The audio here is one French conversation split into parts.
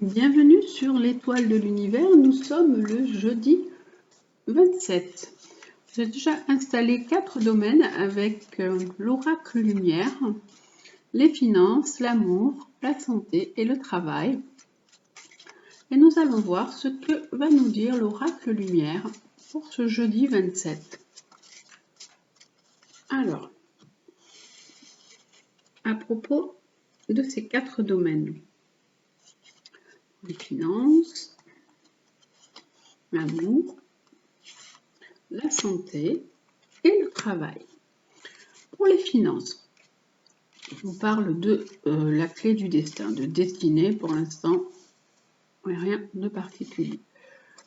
Bienvenue sur l'étoile de l'univers, nous sommes le jeudi 27. J'ai déjà installé 4 domaines avec l'oracle lumière, les finances, l'amour, la santé et le travail. Et nous allons voir ce que va nous dire l'oracle lumière pour ce jeudi 27. Alors, à propos de ces 4 domaines, les finances, l'amour, la santé et le travail. Pour les finances, on parle de la clé du destin, de destinée pour l'instant, rien de particulier.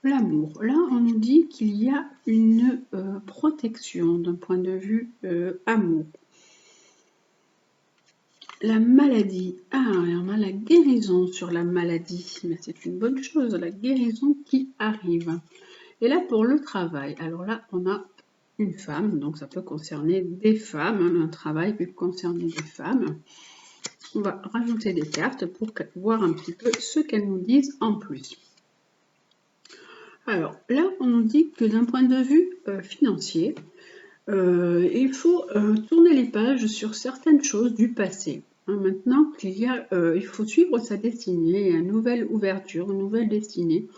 L'amour, là on nous dit qu'il y a une protection d'un point de vue amour. La maladie, on a la guérison sur la maladie, mais c'est une bonne chose, la guérison qui arrive. Et là pour le travail, alors là on a une femme, donc ça peut concerner des femmes, un travail peut concerner des femmes. On va rajouter des cartes pour voir un petit peu ce qu'elles nous disent en plus. Alors là, on nous dit que d'un point de vue financier, il faut tourner les pages sur certaines choses du passé. Maintenant il faut suivre sa destinée, une nouvelle ouverture, une nouvelle destinée.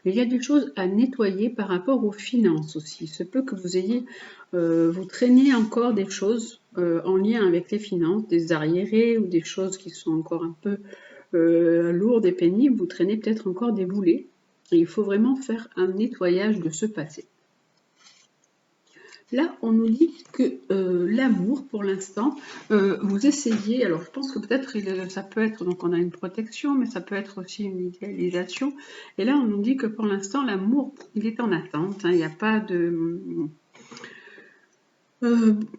Il y a des choses à nettoyer par rapport aux finances aussi. Il se peut que vous ayez, vous traînez encore des choses en lien avec les finances, des arriérés ou des choses qui sont encore un peu lourdes et pénibles. Vous traînez peut-être encore des boulets. Et il faut vraiment faire un nettoyage de ce passé. Là, on nous dit que l'amour, pour l'instant, vous essayez, alors je pense que peut-être ça peut être, donc on a une protection, mais ça peut être aussi une idéalisation. Et là, on nous dit que pour l'instant, l'amour, il est en attente, il n'y a pas de...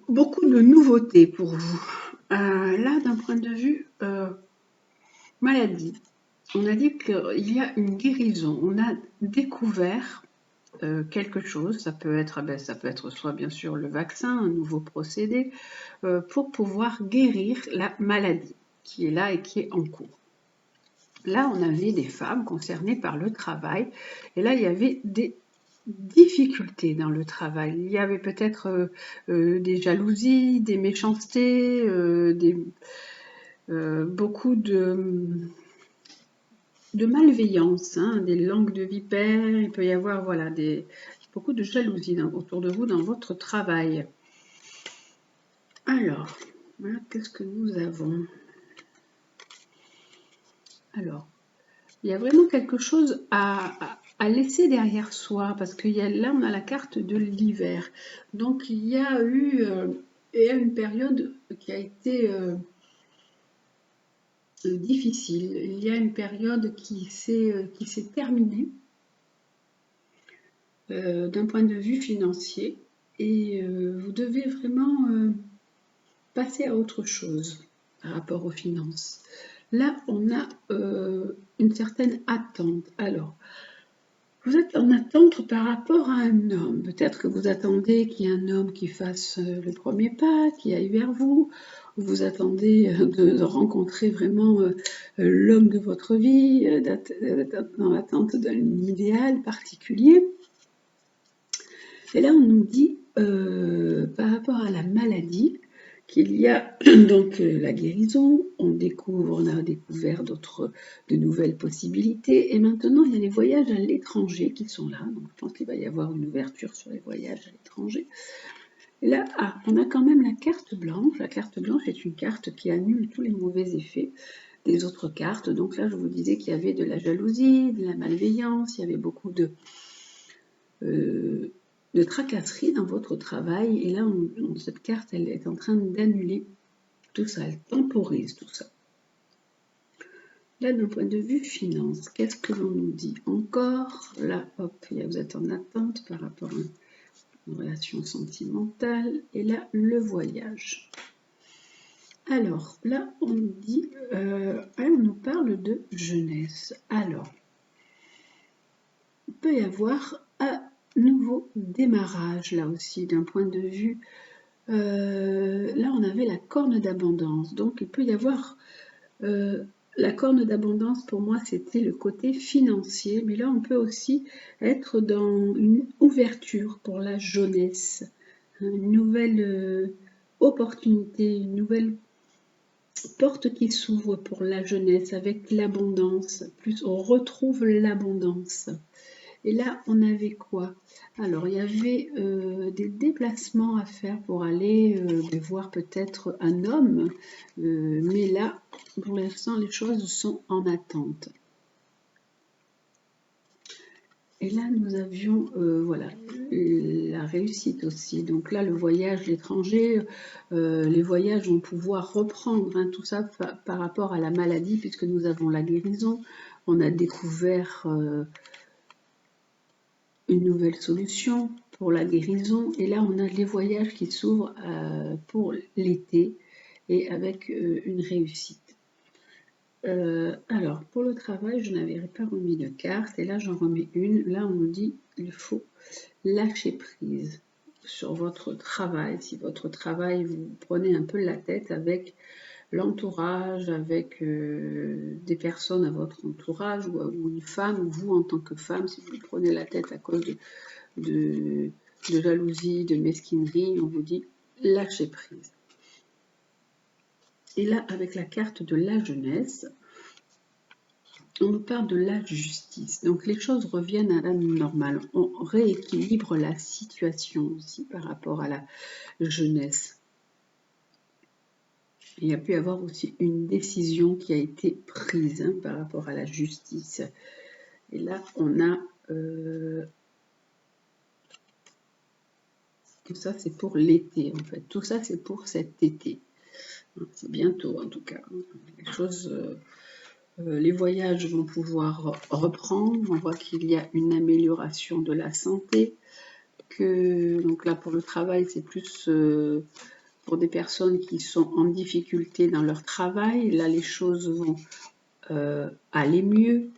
beaucoup de nouveautés pour vous. Là, d'un point de vue maladie, on a dit qu'il y a une guérison, on a découvert quelque chose, ça peut être soit bien sûr le vaccin, un nouveau procédé, pour pouvoir guérir la maladie qui est là et qui est en cours. Là, on avait des femmes concernées par le travail, et là, il y avait des difficultés dans le travail. Il y avait peut-être des jalousies, des méchancetés, beaucoup de malveillance, des langues de vipère, il peut y avoir voilà, beaucoup de jalousie autour de vous dans votre travail. Alors, voilà, qu'est-ce que nous avons? Alors, il y a vraiment quelque chose à laisser derrière soi, parce que là, on a la carte de l'hiver. Donc, il y a eu une période qui a été difficile. Il y a une période qui s'est terminée d'un point de vue financier, et vous devez vraiment passer à autre chose par rapport aux finances. Là, on a une certaine attente. Alors, vous êtes en attente par rapport à un homme. Peut-être que vous attendez qu'il y ait un homme qui fasse le premier pas, qui aille vers vous. Vous attendez de rencontrer vraiment l'homme de votre vie, dans l'attente d'un idéal particulier. Et là, on nous dit, par rapport à la maladie, qu'il y a donc la guérison, on a découvert de nouvelles possibilités, et maintenant il y a les voyages à l'étranger qui sont là, donc je pense qu'il va y avoir une ouverture sur les voyages à l'étranger. Et là, on a quand même la carte blanche. La carte blanche est une carte qui annule tous les mauvais effets des autres cartes. Donc là, je vous disais qu'il y avait de la jalousie, de la malveillance, il y avait beaucoup de tracasserie dans votre travail, et là cette carte elle est en train d'annuler tout ça, elle temporise tout ça. Là, d'un point de vue finance, qu'est-ce que l'on nous dit encore? Là, hop, vous êtes en attente par rapport à une relation sentimentale, et là, le voyage. Alors, là, on nous dit, on nous parle de jeunesse. Alors, il peut y avoir un nouveau démarrage, là aussi, d'un point de vue. Là, on avait la corne d'abondance, donc il peut y avoir la corne d'abondance, pour moi, c'était le côté financier, mais là, on peut aussi être dans une ouverture pour la jeunesse, une nouvelle opportunité, une nouvelle porte qui s'ouvre pour la jeunesse avec l'abondance. Plus on retrouve l'abondance. Et là, on avait quoi? Alors, il y avait des déplacements à faire pour aller voir peut-être un homme, mais là, pour l'instant, les choses sont en attente. Et là, nous avions, voilà, la réussite aussi. Donc là, le voyage, l'étranger, les voyages vont pouvoir reprendre, hein, tout ça par rapport à la maladie, puisque nous avons la guérison. On a découvert une nouvelle solution pour la guérison. Et là, on a les voyages qui s'ouvrent pour l'été et avec une réussite. Alors, pour le travail, je n'avais pas remis de carte et là, j'en remets une. Là, on nous dit qu'il faut lâcher prise sur votre travail. Si votre travail, vous prenez un peu la tête avec l'entourage, avec des personnes à votre entourage ou une femme, ou vous en tant que femme, si vous prenez la tête à cause de jalousie, de mesquinerie, on vous dit lâchez prise. Et là, avec la carte de la jeunesse, on nous parle de la justice. Donc les choses reviennent à la normale. On rééquilibre la situation aussi par rapport à la jeunesse. Il y a pu y avoir aussi une décision qui a été prise, hein, par rapport à la justice. Et là, on a... tout ça, c'est pour l'été, en fait. Tout ça, c'est pour cet été. C'est bientôt, en tout cas. Les choses... les voyages vont pouvoir reprendre. On voit qu'il y a une amélioration de la santé. Donc là, pour le travail, c'est plus... pour des personnes qui sont en difficulté dans leur travail, là les choses vont aller mieux,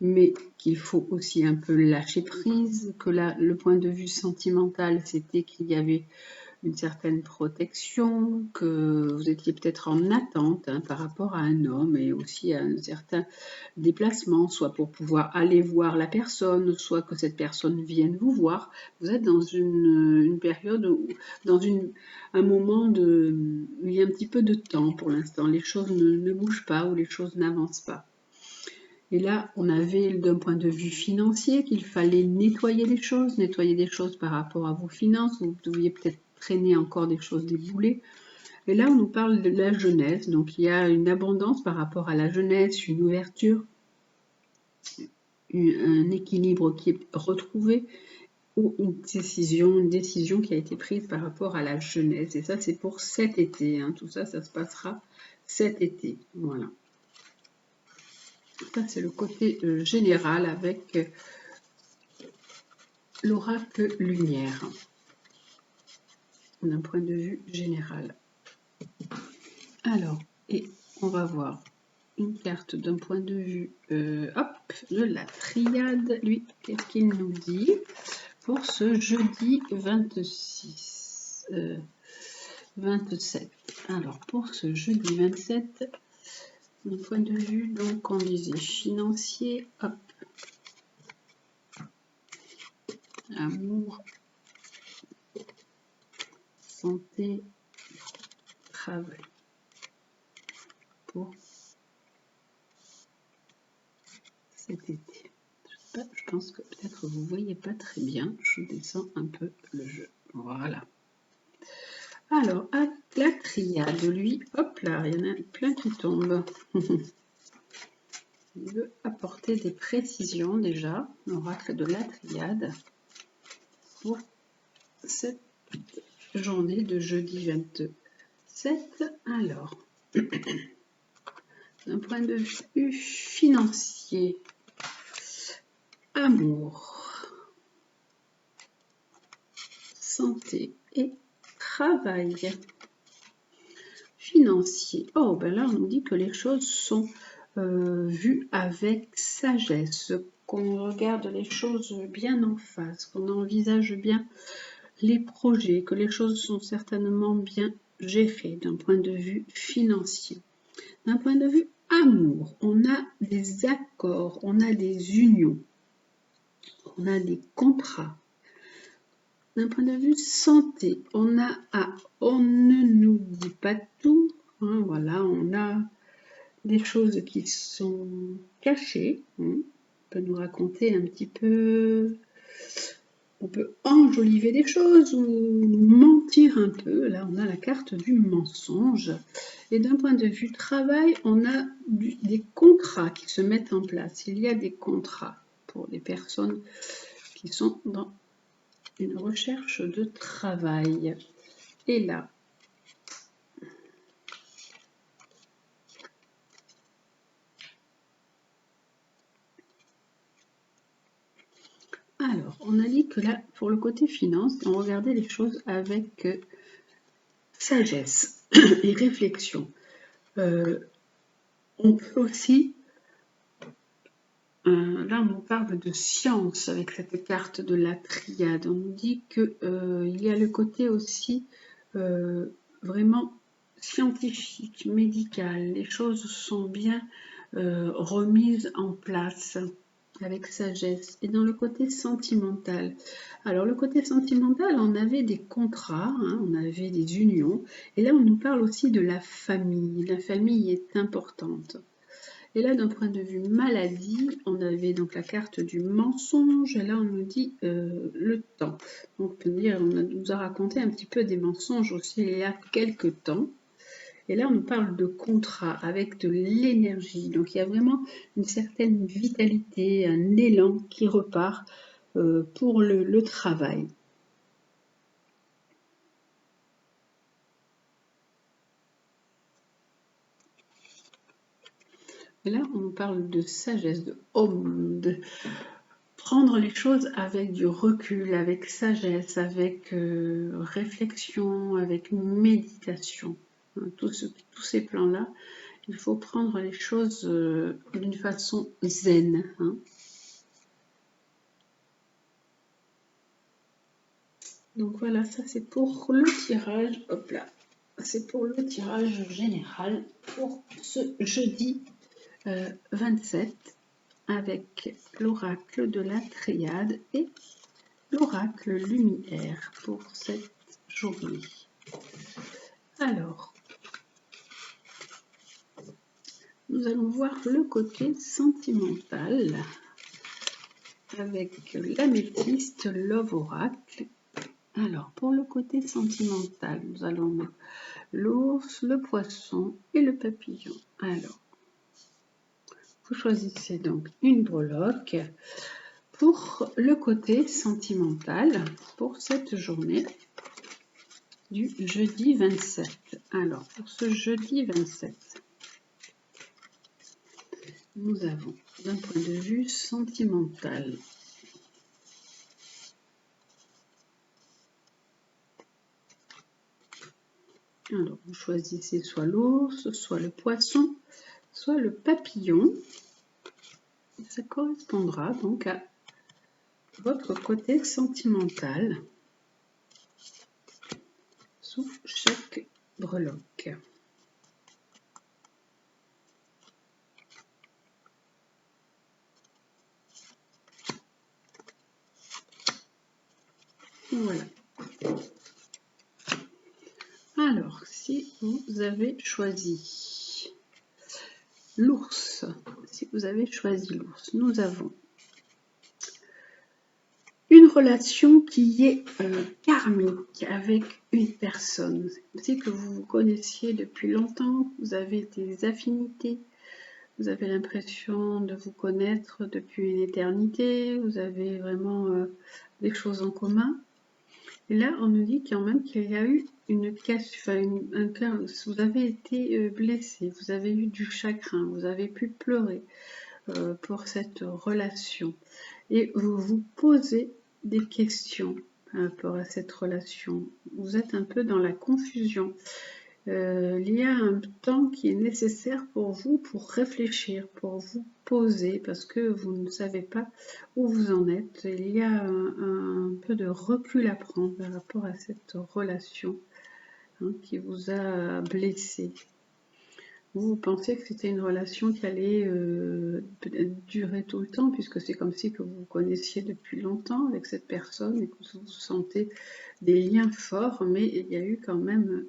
mais qu'il faut aussi un peu lâcher prise, que là le point de vue sentimental c'était qu'il y avait une certaine protection, que vous étiez peut-être en attente, hein, par rapport à un homme et aussi à un certain déplacement, soit pour pouvoir aller voir la personne, soit que cette personne vienne vous voir. Vous êtes dans une période, dans un moment où il y a un petit peu de temps pour l'instant. Les choses ne bougent pas ou les choses n'avancent pas. Et là, on avait d'un point de vue financier qu'il fallait nettoyer des choses par rapport à vos finances. Vous deviez peut-être traîner encore des choses, des boulets. Et là, on nous parle de la jeunesse. Donc, il y a une abondance par rapport à la jeunesse, une ouverture, un équilibre qui est retrouvé ou une décision qui a été prise par rapport à la jeunesse. Et ça, c'est pour cet été, hein. Tout ça, ça se passera cet été. Voilà. Ça, c'est le côté général avec l'oracle lumière, d'un point de vue général. Alors, et on va voir une carte d'un point de vue de la triade. Lui, qu'est-ce qu'il nous dit pour ce jeudi 27. Alors, pour ce jeudi 27, d'un point de vue, donc on disait financier, hop, amour, santé, travail. Pour cet été. Je pense que peut-être vous ne voyez pas très bien. Je descends un peu le jeu. Voilà. Alors, à la triade, lui, hop là, il y en a plein qui tombent. Il veut apporter des précisions déjà, l'oracle de la triade, pour cette journée de jeudi 27. Alors, d'un point de vue financier, amour, santé et travail. Financier. Oh, ben là, on nous dit que les choses sont vues avec sagesse, qu'on regarde les choses bien en face, qu'on envisage bien les projets, que les choses sont certainement bien gérées d'un point de vue financier. D'un point de vue amour, on a des accords, on a des unions, on a des contrats. D'un point de vue santé, on a on ne nous dit pas tout, hein, voilà, on a des choses qui sont cachées, hein. On peut nous raconter un petit peu, on peut enjoliver des choses ou mentir un peu. Là, on a la carte du mensonge. Et d'un point de vue travail, on a des contrats qui se mettent en place. Il y a des contrats pour les personnes qui sont dans une recherche de travail. Et là, alors, on a dit que là, pour le côté finance, on regardait les choses avec sagesse et réflexion. On peut aussi, là on nous parle de science avec cette carte de la triade. On nous dit qu'il y a le côté aussi vraiment scientifique, médical. Les choses sont bien remises en place avec sagesse. Et dans le côté sentimental, alors le côté sentimental, on avait des contrats, hein, on avait des unions, et là on nous parle aussi de la famille. La famille est importante. Et là, d'un point de vue maladie, on avait donc la carte du mensonge, et là on nous dit le temps. Donc on peut dire, nous a raconté un petit peu des mensonges aussi il y a quelques temps. Et là, on nous parle de contrat avec de l'énergie. Donc, il y a vraiment une certaine vitalité, un élan qui repart pour le travail. Et là, on nous parle de sagesse, de homme, de prendre les choses avec du recul, avec sagesse, avec réflexion, avec méditation. Tous ces plans-là, il faut prendre les choses d'une façon zen. Hein. Donc voilà, ça c'est pour le tirage. Hop là, c'est pour le tirage général pour ce jeudi 27 avec l'oracle de la triade et l'oracle lumière pour cette journée. Alors, nous allons voir le côté sentimental avec l'améthyste Love Oracle. Alors, pour le côté sentimental, nous allons mettre l'ours, le poisson et le papillon. Alors, vous choisissez donc une breloque pour le côté sentimental pour cette journée du jeudi 27. Alors, pour ce jeudi 27, nous avons d'un point de vue sentimental alors vous choisissez soit l'ours, soit le poisson, soit le papillon. Ça correspondra donc à votre côté sentimental sous chaque breloque. Voilà. Alors, si vous avez choisi l'ours, nous avons une relation qui est karmique avec une personne. C'est que vous vous connaissiez depuis longtemps, vous avez des affinités, vous avez l'impression de vous connaître depuis une éternité, vous avez vraiment des choses en commun. Et là, on nous dit quand même qu'il y a eu une casse, vous avez été blessé, vous avez eu du chagrin, vous avez pu pleurer pour cette relation. Et vous vous posez des questions par rapport à cette relation. Vous êtes un peu dans la confusion. Il y a un temps qui est nécessaire pour vous pour réfléchir, pour vous poser, parce que vous ne savez pas où vous en êtes. Il y a un peu de recul à prendre par rapport à cette relation qui vous a blessé. Vous pensez que c'était une relation qui allait durer tout le temps, puisque c'est comme si que vous vous connaissiez depuis longtemps avec cette personne et que vous sentez des liens forts, mais il y a eu quand même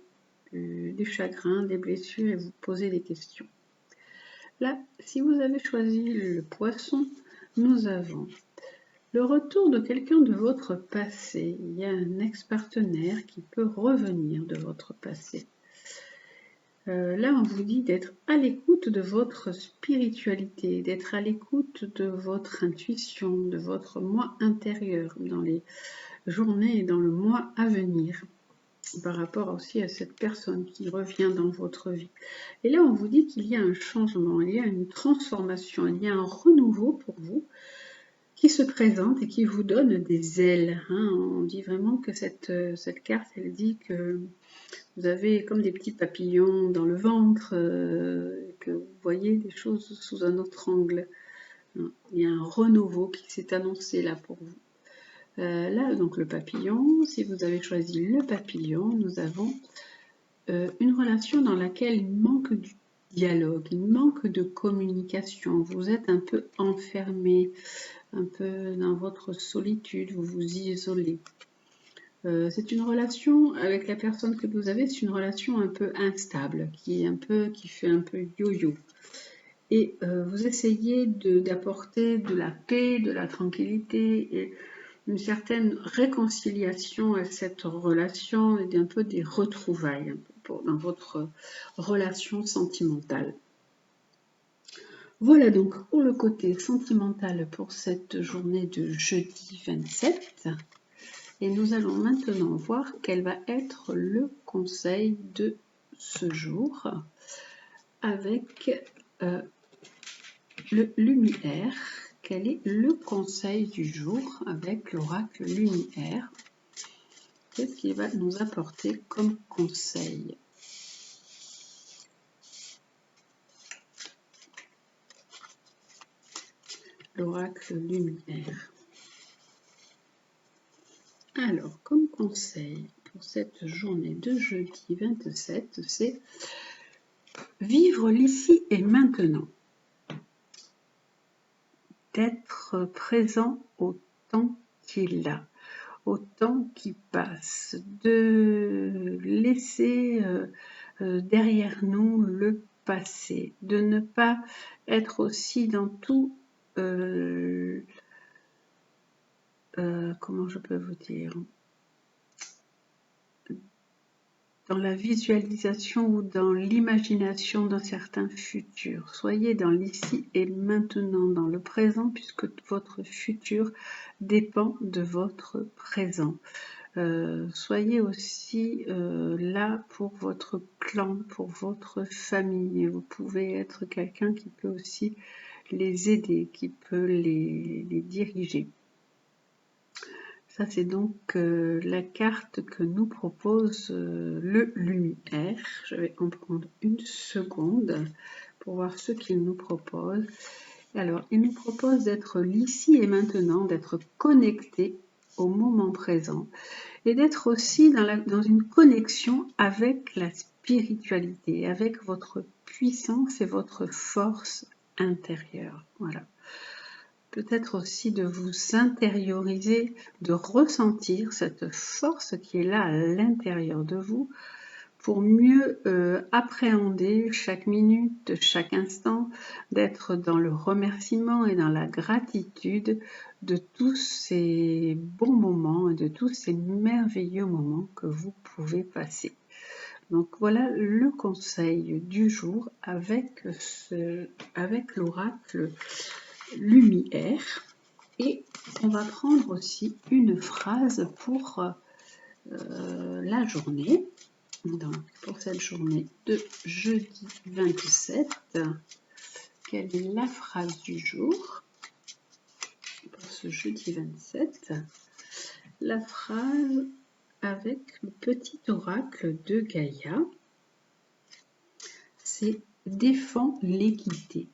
des chagrins, des blessures et vous posez des questions. Là, si vous avez choisi le poisson, nous avons le retour de quelqu'un de votre passé. Il y a un ex-partenaire qui peut revenir de votre passé. Là, on vous dit d'être à l'écoute de votre spiritualité, d'être à l'écoute de votre intuition, de votre moi intérieur dans les journées et dans le mois à venir, par rapport aussi à cette personne qui revient dans votre vie. Et là, on vous dit qu'il y a un changement, il y a une transformation, il y a un renouveau pour vous qui se présente et qui vous donne des ailes. On dit vraiment que cette carte, elle dit que vous avez comme des petits papillons dans le ventre, que vous voyez des choses sous un autre angle. Il y a un renouveau qui s'est annoncé là pour vous. Là, donc le papillon, si vous avez choisi le papillon, nous avons une relation dans laquelle il manque du dialogue, il manque de communication. Vous êtes un peu enfermé, un peu dans votre solitude, vous vous isolez. C'est une relation avec la personne que vous avez, c'est une relation un peu instable, qui fait un peu yo-yo. Et vous essayez d'apporter de la paix, de la tranquillité et une certaine réconciliation à cette relation et un peu des retrouvailles dans votre relation sentimentale. Voilà donc pour le côté sentimental pour cette journée de jeudi 27. Et nous allons maintenant voir quel va être le conseil de ce jour avec le Lumière. Quel est le conseil du jour avec l'oracle Lumière? Qu'est-ce qu'il va nous apporter comme conseil? L'oracle Lumière. Alors, comme conseil pour cette journée de jeudi 27, c'est vivre l'ici et maintenant. D'être présent au temps qu'il a, au temps qui passe, de laisser derrière nous le passé, de ne pas être aussi dans tout, comment je peux vous dire, dans la visualisation ou dans l'imagination d'un certain futur. Soyez dans l'ici et maintenant, dans le présent, puisque votre futur dépend de votre présent. Soyez aussi là pour votre clan, pour votre famille. Vous pouvez être quelqu'un qui peut aussi les aider, qui peut les diriger. Ça, c'est donc la carte que nous propose le Lumière. Je vais en prendre une seconde pour voir ce qu'il nous propose. Alors, il nous propose d'être l'ici et maintenant, d'être connecté au moment présent et d'être aussi dans une connexion avec la spiritualité, avec votre puissance et votre force intérieure. Voilà. Peut-être aussi de vous intérioriser, de ressentir cette force qui est là à l'intérieur de vous pour mieux appréhender chaque minute, chaque instant, d'être dans le remerciement et dans la gratitude de tous ces bons moments et de tous ces merveilleux moments que vous pouvez passer. Donc voilà le conseil du jour avec l'oracle Lumière. Et on va prendre aussi une phrase pour la journée. Donc, pour cette journée de jeudi 27, quelle est la phrase du jour pour ce jeudi 27? La phrase avec le petit oracle de Gaïa, c'est « défends l'équité ».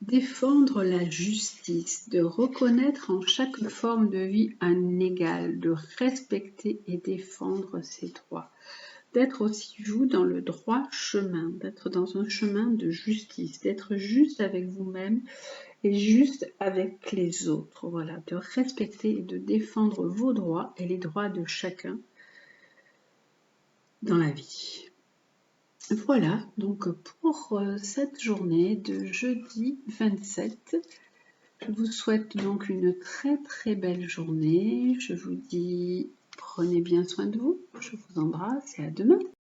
Défendre la justice, de reconnaître en chaque forme de vie un égal, de respecter et défendre ses droits, d'être aussi vous dans le droit chemin, d'être dans un chemin de justice, d'être juste avec vous-même et juste avec les autres, voilà, de respecter et de défendre vos droits et les droits de chacun dans la vie. Voilà, donc pour cette journée de jeudi 27, je vous souhaite donc une très très belle journée. Je vous dis prenez bien soin de vous. Je vous embrasse et à demain.